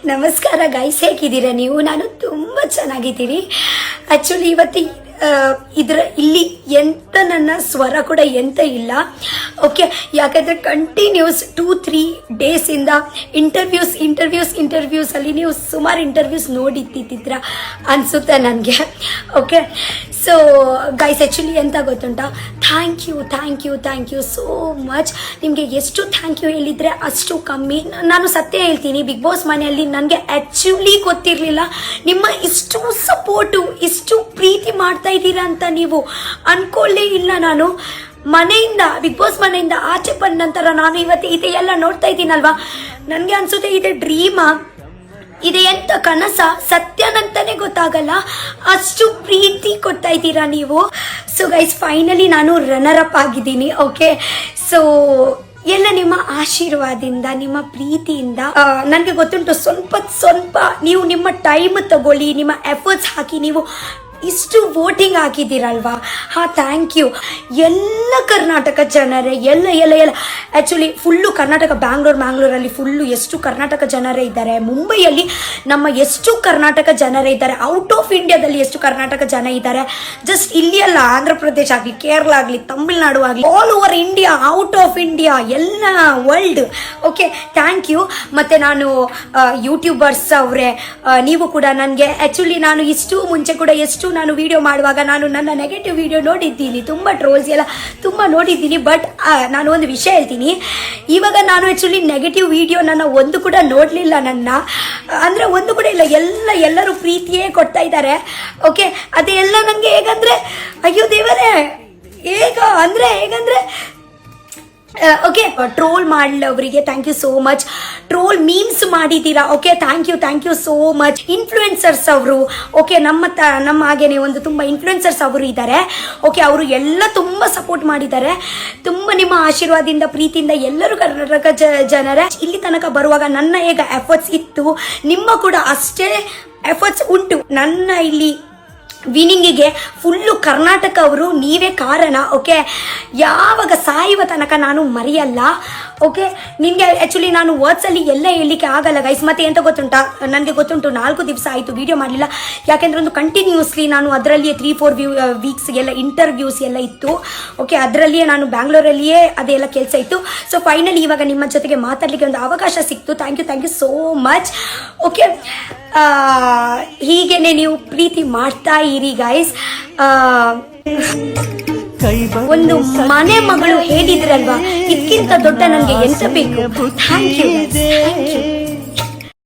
ನಮಸ್ಕಾರ ಗೈಸ್, ಹೇಗಿದ್ದೀರಾ ನೀವು? ನಾನು ತುಂಬ ಚೆನ್ನಾಗಿದ್ದೀನಿ. ಆ್ಯಕ್ಚುಲಿ ಇವತ್ತು ಇಲ್ಲಿ ಎಂತ ನನ್ನ ಸ್ವರ ಕೂಡ ಎಂತ ಇಲ್ಲ. ಓಕೆ, ಯಾಕಂದರೆ ಕಂಟಿನ್ಯೂಸ್ 2-3 ಡೇಸಿಂದ ಇಂಟರ್ವ್ಯೂಸಲ್ಲಿ ನೀವು ಸುಮಾರು ಇಂಟರ್ವ್ಯೂಸ್ ನೋಡಿದ್ದಿದ್ರ ಅನಿಸುತ್ತೆ ನನಗೆ. ಓಕೆ, ಸೊ ಗೈಸ್, ಆ್ಯಕ್ಚುಲಿ ಎಂತ ಗೊತ್ತುಂಟಾ, ಥ್ಯಾಂಕ್ ಯು ಸೋ ಮಚ್. ನಿಮಗೆ ಎಷ್ಟು ಥ್ಯಾಂಕ್ ಯು ಹೇಳಿದರೆ ಅಷ್ಟು ಕಮ್ಮಿ. ನಾನು ಸತ್ಯ ಹೇಳ್ತೀನಿ, ಬಿಗ್ ಬಾಸ್ ಮನೆಯಲ್ಲಿ ನನಗೆ ಆ್ಯಕ್ಚುಲಿ ಗೊತ್ತಿರಲಿಲ್ಲ ನಿಮ್ಮ ಇಷ್ಟು ಸಪೋರ್ಟು, ಇಷ್ಟು ಪ್ರೀತಿ ಮಾಡ್ತಾ ಇದ್ದೀರಾ ಅಂತ ನೀವು ಅನ್ಕೊಳ್ಳೇ ಇಲ್ಲ. ನಾನು ಬಿಗ್ ಬಾಸ್ ಮನೆಯಿಂದ ಆಚೆ ಬಂದ ನಂತರ ನಾನು ಇವತ್ತು ಇದೆಲ್ಲ ನೋಡ್ತಾ ಇದ್ದೀನಲ್ವಾ, ನನಗೆ ಅನ್ಸುತ್ತೆ ಇದೆ ಡ್ರೀಮಾ, ಇದೆ ಎಂತ ಕನಸ, ಸತ್ಯನಂತಾನೆ ಗೊತ್ತಾಗಲ್ಲ, ಅಷ್ಟು ಪ್ರೀತಿ ಕೊಡ್ತಾ ಇದ್ದೀರಾ ನೀವು. ಸೊ ಗೈಸ್, ಫೈನಲಿ ನಾನು ರನ್ನರ್ ಅಪ್ ಆಗಿದ್ದೀನಿ. ಓಕೆ, ಸೊ ಎಲ್ಲ ನಿಮ್ಮ ಆಶೀರ್ವಾದದಿಂದ, ನಿಮ್ಮ ಪ್ರೀತಿಯಿಂದ ನನಗೆ ಗೊತ್ತುಂಟು, ಸ್ವಲ್ಪ ನೀವು ನಿಮ್ಮ ಟೈಮ್ ತಗೊಳ್ಳಿ, ನಿಮ್ಮ ಎಫರ್ಟ್ಸ್ ಹಾಕಿ ನೀವು ಇಷ್ಟು ವೋಟಿಂಗ್ ಹಾಕಿದ್ದೀರಲ್ವಾ, ಥ್ಯಾಂಕ್ ಯು. ಎಲ್ಲ ಕರ್ನಾಟಕ ಜನರೇ, ಎಲ್ಲ ಆ್ಯಕ್ಚುಲಿ ಫುಲ್ಲು ಕರ್ನಾಟಕ, ಬ್ಯಾಂಗ್ಳೂರಲ್ಲಿ ಫುಲ್ಲು ಎಷ್ಟು ಕರ್ನಾಟಕ ಜನರೇ ಇದ್ದಾರೆ, ಮುಂಬೈಯಲ್ಲಿ ನಮ್ಮ ಎಷ್ಟು ಕರ್ನಾಟಕ ಜನರೇ ಇದ್ದಾರೆ, ಔಟ್ ಆಫ್ ಇಂಡಿಯಾದಲ್ಲಿ ಎಷ್ಟು ಕರ್ನಾಟಕ ಜನ ಇದ್ದಾರೆ, ಜಸ್ಟ್ ಇಲ್ಲಿ ಅಲ್ಲ, ಆಂಧ್ರ ಪ್ರದೇಶ ಆಗಲಿ, ಕೇರಳ ಆಗಲಿ, ತಮಿಳ್ನಾಡು ಆಗಲಿ, all over India, out of India, ಎಲ್ಲ ವರ್ಲ್ಡ್. Okay, thank you. ಮತ್ತು ನಾನು ಯೂಟ್ಯೂಬರ್ಸ್ ಅವರೇ, ನೀವು ಕೂಡ ನನಗೆ ಆ್ಯಕ್ಚುಲಿ ನಾನು ಇಷ್ಟು ಮುಂಚೆ ಕೂಡ ನಾನು ವಿಡಿಯೋ ಮಾಡುವಾಗ ನಾನು ನನ್ನ ನೆಗೆಟಿವ್ ವಿಡಿಯೋ ನೋಡಿದ್ದೀನಿ, ತುಂಬ ಟ್ರೋಲ್ಸ್ ಎಲ್ಲ ತುಂಬ ನೋಡಿದ್ದೀನಿ. ಬಟ್ ನಾನು ಒಂದು ವಿಷಯ ಹೇಳ್ತೀನಿ, ಇವಾಗ ನಾನು ಆ್ಯಕ್ಚುಲಿ ನೆಗೆಟಿವ್ ವಿಡಿಯೋ ನನ್ನ ಒಂದು ಕೂಡ ನೋಡಲಿಲ್ಲ, ಅಂದರೆ ಒಂದು ಕೂಡ ಇಲ್ಲ, ಎಲ್ಲರೂ ಪ್ರೀತಿಯೇ ಕೊಡ್ತಾ ಇದ್ದಾರೆ. ಓಕೆ, ಅದೆಲ್ಲ ನನಗೆ ಹೇಗಂದರೆ, ಅಯ್ಯೋ ದೇವರೇ, ಹೇಗಂದ್ರೆ ಓಕೆ, ಟ್ರೋಲ್ ಮಾಡಲವರಿಗೆ thank you so much. Troll memes ಮಾಡಿದ್ದೀರಾ, okay, thank you so much. Influencers ಅವರು, ಓಕೆ, ನಮ್ಮ ಹಾಗೇನೆ ಒಂದು ತುಂಬ ಇನ್ಫ್ಲುಯೆನ್ಸರ್ಸ್ ಅವರು ಇದ್ದಾರೆ. ಓಕೆ, ಅವರು ಎಲ್ಲ ತುಂಬ ಸಪೋರ್ಟ್ ಮಾಡಿದ್ದಾರೆ, ತುಂಬ ನಿಮ್ಮ ಆಶೀರ್ವಾದದಿಂದ, ಪ್ರೀತಿಯಿಂದ ಎಲ್ಲರೂ ಕರ್ನಾಟಕ ಜನರೇ ಇಲ್ಲಿ ತನಕ ಬರುವಾಗ ನನ್ನ ಹೇಗೆ ಎಫರ್ಟ್ಸ್ ಇತ್ತು, ನಿಮ್ಮ ಕೂಡ ಅಷ್ಟೇ ಎಫರ್ಟ್ಸ್ ಉಂಟು. ನನ್ನ ಇಲ್ಲಿ ವಿನಿಂಗಿಗೆ ಫುಲ್ಲು ಕರ್ನಾಟಕ ಅವರು ನೀವೇ ಕಾರಣ. ಓಕೆ, ಯಾವಾಗ ಸಾಯುವ ತನಕ ನಾನು ಮರೆಯಲ್ಲ. ಓಕೆ, ನಿಮಗೆ ಆ್ಯಕ್ಚುಲಿ ನಾನು ವರ್ಡ್ಸಲ್ಲಿ ಎಲ್ಲ ಹೇಳಲಿಕ್ಕೆ ಆಗಲ್ಲ ಗೈಸ್. ಮತ್ತೆ ಎಂತ ಗೊತ್ತುಂಟಾ, ನನಗೆ ಗೊತ್ತುಂಟು 4 ದಿವಸ ಆಯಿತು ವಿಡಿಯೋ ಮಾಡಲಿಲ್ಲ, ಯಾಕೆಂದರೆ ಒಂದು ಕಂಟಿನ್ಯೂಸ್ಲಿ ನಾನು ಅದರಲ್ಲಿಯೇ 3-4 ವೀಕ್ಸ್ ಎಲ್ಲ ಇಂಟರ್ವ್ಯೂಸ್ ಎಲ್ಲ ಇತ್ತು. ಓಕೆ, ಅದರಲ್ಲಿಯೇ ನಾನು ಬ್ಯಾಂಗ್ಳೂರಲ್ಲಿಯೇ ಅದೆಲ್ಲ ಕೆಲಸ ಇತ್ತು. ಸೊ ಫೈನಲಿ ಇವಾಗ ನಿಮ್ಮ ಜೊತೆಗೆ ಮಾತಾಡಲಿಕ್ಕೆ ಒಂದು ಅವಕಾಶ ಸಿಕ್ತು. Thank you so much. Okay, ಹೀಗೇನೆ ನೀವು ಪ್ರೀತಿ ಮಾಡ್ತಾ ಇರಿ ಗೈಸ್. ಒಂದು ಮನೆ ಮಗಳು ಹೇಳಿದ್ರಲ್ವಾ, ಇದಕ್ಕಿಂತ ದೊಡ್ಡ ನನಗೆ ಎಂತ ಬೇಕು. Thank you.